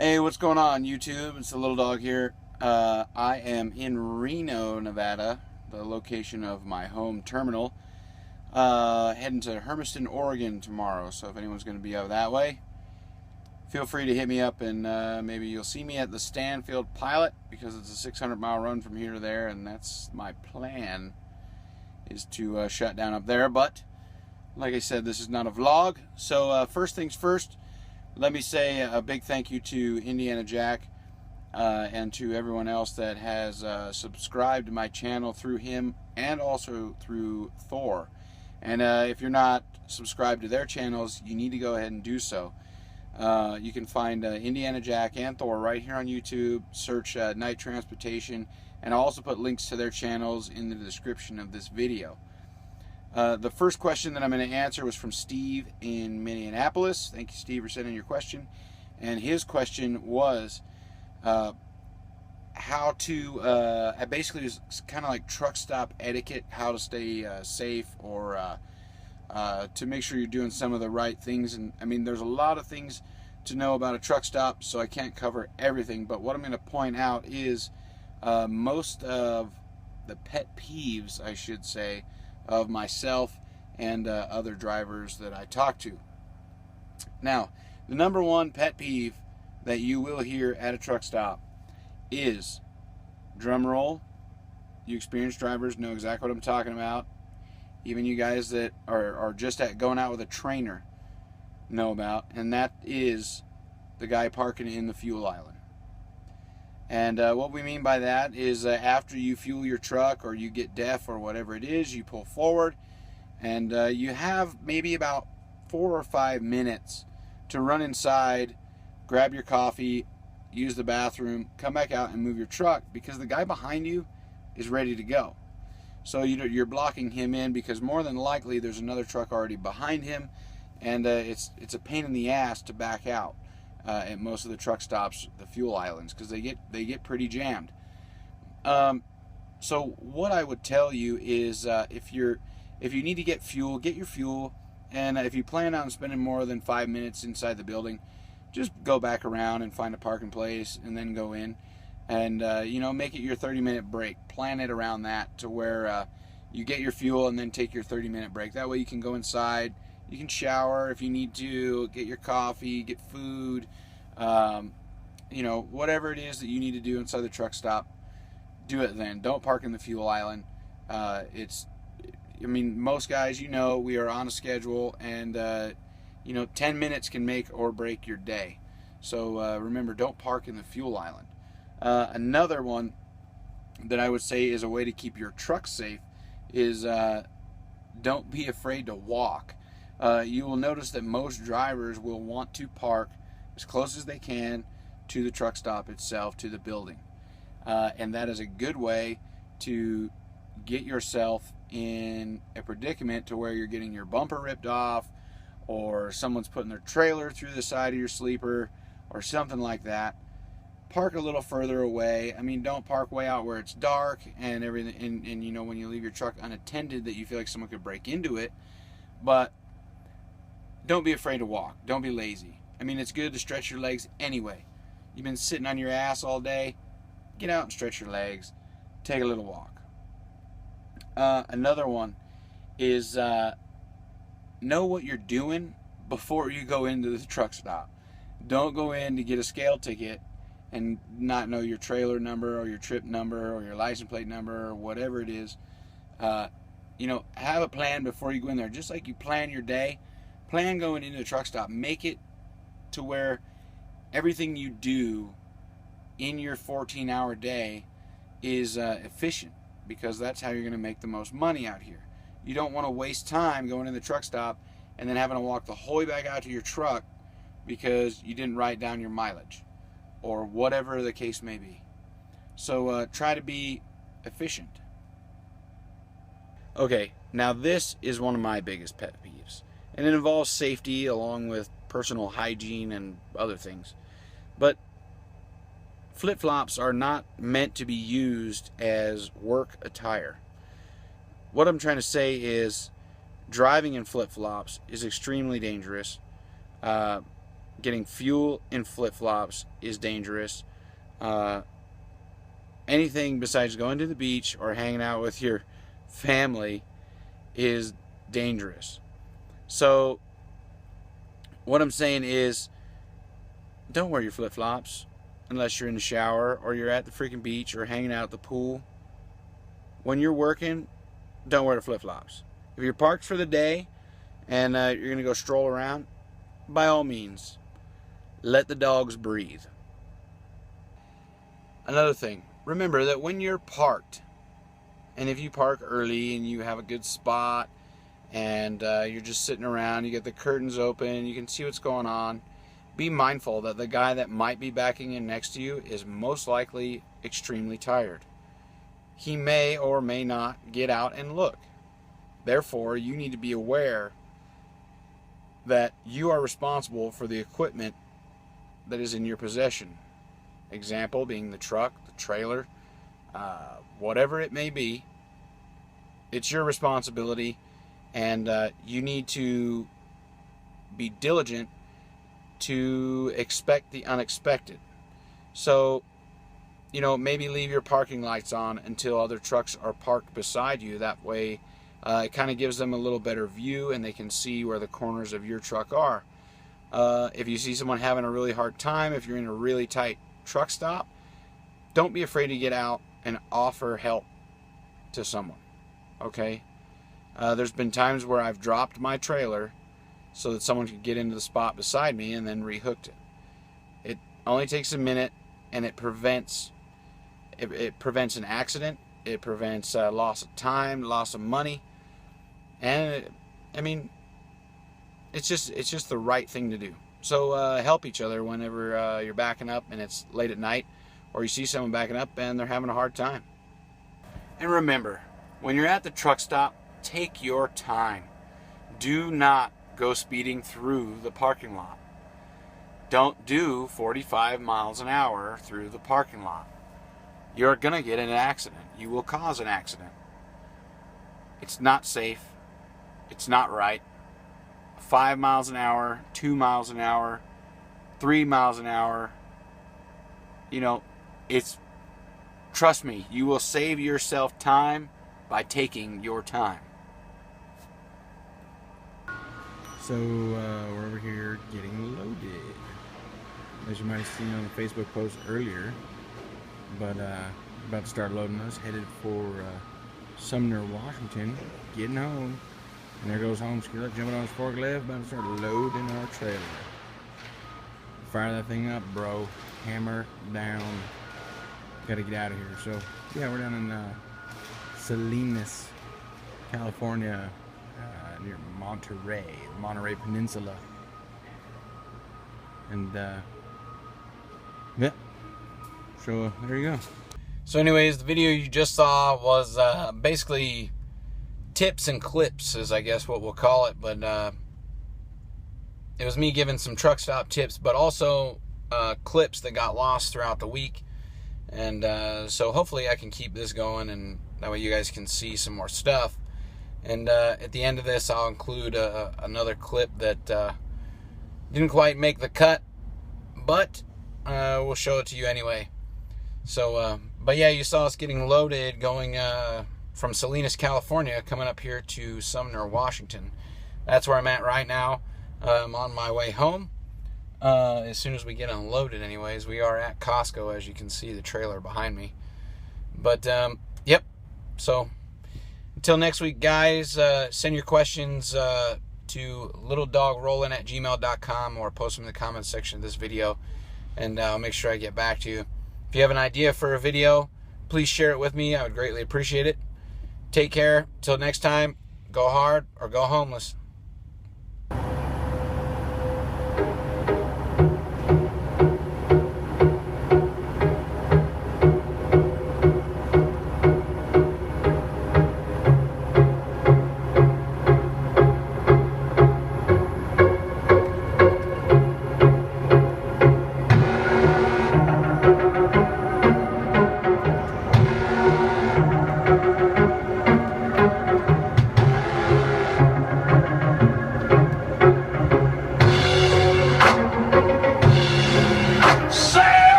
Hey, what's going on, YouTube? It's the Lil Dawg here. I am in Reno, Nevada, the location of my home terminal. Heading to Hermiston, Oregon tomorrow, so if anyone's going to be out that way, feel free to hit me up, and maybe you'll see me at the Stanfield Pilot, because it's a 600-mile run from here to there, and that's my plan, is to shut down up there. But like I said, this is not a vlog, so first things first, let me say a big thank you to Indiana Jack and to everyone else that has subscribed to my channel through him and also through Thor. And if you're not subscribed to their channels, you need to go ahead and do so. You can find Indiana Jack and Thor right here on YouTube. Search Night Transportation, and I'll also put links to their channels in the description of this video. The first question that I'm going to answer was from Steve in Minneapolis. Thank you, Steve, for sending your question. And his question was how to, basically it was kind of like truck stop etiquette, how to stay safe, or to make sure you're doing some of the right things. And I mean, there's a lot of things to know about a truck stop, so I can't cover everything. But what I'm going to point out is most of the pet peeves, I should say, of myself and other drivers that I talk to. Now, the number one pet peeve that you will hear at a truck stop is, drum roll, you experienced drivers know exactly what I'm talking about. Even you guys that are just going out with a trainer know about, and that is the guy parking in the fuel island. And what we mean by that is after you fuel your truck or you get DEF or whatever it is, you pull forward, and you have maybe about 4 or 5 minutes to run inside, grab your coffee, use the bathroom, come back out and move your truck, because the guy behind you is ready to go. So you're blocking him in, because more than likely there's another truck already behind him, and it's a pain in the ass to back out at most of the truck stops, the fuel islands, because they get pretty jammed. So what I would tell you is if you need to get your fuel, and if you plan on spending more than 5 minutes inside the building, just go back around and find a parking place and then go in, and make it your 30-minute break. Plan it around that to where you get your fuel and then take your 30-minute break. That way you can go inside. You can shower if you need to, get your coffee, get food, whatever it is that you need to do inside the truck stop, do it then. Don't park in the fuel island. Most guys, we are on a schedule, and 10 minutes can make or break your day. So remember, don't park in the fuel island. Another one that I would say is a way to keep your truck safe is don't be afraid to walk. You will notice that most drivers will want to park as close as they can to the truck stop itself, to the building. And that is a good way to get yourself in a predicament to where you're getting your bumper ripped off, or someone's putting their trailer through the side of your sleeper, or something like that. Park a little further away. Don't park way out where it's dark and everything, and when you leave your truck unattended that you feel like someone could break into it. But don't be afraid to walk. Don't be lazy. It's good to stretch your legs anyway. You've been sitting on your ass all day. Get out and stretch your legs. Take a little walk. Another one is know what you're doing before you go into the truck stop. Don't go in to get a scale ticket and not know your trailer number or your trip number or your license plate number or whatever it is. Have a plan before you go in there. Just like you plan your day, plan going into the truck stop. Make it to where everything you do in your 14-hour day is efficient, because that's how you're going to make the most money out here. You don't want to waste time going in the truck stop and then having to walk the whole way back out to your truck because you didn't write down your mileage, or whatever the case may be. So try to be efficient. Okay, now this is one of my biggest pet peeves, and it involves safety along with personal hygiene and other things. But flip-flops are not meant to be used as work attire. What I'm trying to say is driving in flip-flops is extremely dangerous. getting fuel in flip-flops is dangerous. Anything besides going to the beach or hanging out with your family is dangerous. So what I'm saying is, don't wear your flip-flops unless you're in the shower or you're at the freaking beach or hanging out at the pool. When you're working, don't wear the flip-flops. If you're parked for the day and you're going to go stroll around, by all means, let the dogs breathe. Another thing, remember that when you're parked, and if you park early and you have a good spot and you're just sitting around, you get the curtains open, you can see what's going on, be mindful that the guy that might be backing in next to you is most likely extremely tired. He may or may not get out and look. Therefore, you need to be aware that you are responsible for the equipment that is in your possession. Example being the truck, the trailer, whatever it may be. It's your responsibility, and you need to be diligent to expect the unexpected. So, maybe leave your parking lights on until other trucks are parked beside you. That way, it kind of gives them a little better view and they can see where the corners of your truck are. If you see someone having a really hard time, if you're in a really tight truck stop, don't be afraid to get out and offer help to someone. Okay? There's been times where I've dropped my trailer so that someone could get into the spot beside me and then rehooked it. It only takes a minute, and it prevents an accident. It prevents loss of time, loss of money, and it's just the right thing to do. So help each other whenever you're backing up and it's late at night, or you see someone backing up and they're having a hard time. And remember, when you're at the truck stop, take your time. Do not go speeding through the parking lot. Don't do 45 miles an hour through the parking lot. You're going to get in an accident. You will cause an accident. It's not safe. It's not right. 5 miles an hour, 2 miles an hour, 3 miles an hour. Trust me, you will save yourself time by taking your time. So we're over here getting loaded, as you might have seen on the Facebook post earlier. But about to start loading us, headed for Sumner, Washington, getting home. And there goes home skillet, jumping on his forklift, about to start loading our trailer. Fire that thing up, bro. Hammer down. Gotta get out of here. So yeah, we're down in Salinas, California, near Monterey, the Monterey Peninsula. And yeah, so there you go. So anyways, the video you just saw was basically tips and clips, is I guess what we'll call it. But it was me giving some truck stop tips, but also clips that got lost throughout the week. And so hopefully I can keep this going, and that way you guys can see some more stuff. And at the end of this, I'll include another clip that didn't quite make the cut, but we'll show it to you anyway. So, but yeah, you saw us getting loaded going from Salinas, California, coming up here to Sumner, Washington. That's where I'm at right now. I'm on my way home. As soon as we get unloaded anyways. We are at Costco, as you can see the trailer behind me. But, yep. So, until next week, guys, send your questions to littledawgrollin@gmail.com or post them in the comments section of this video, and I'll make sure I get back to you. If you have an idea for a video, please share it with me. I would greatly appreciate it. Take care. Till next time, go hard or go homeless.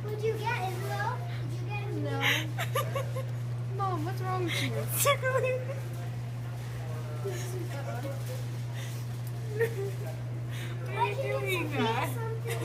What'd you get, Isabel? Did you get it? No. Mom, what's wrong with you? What are you doing, guys?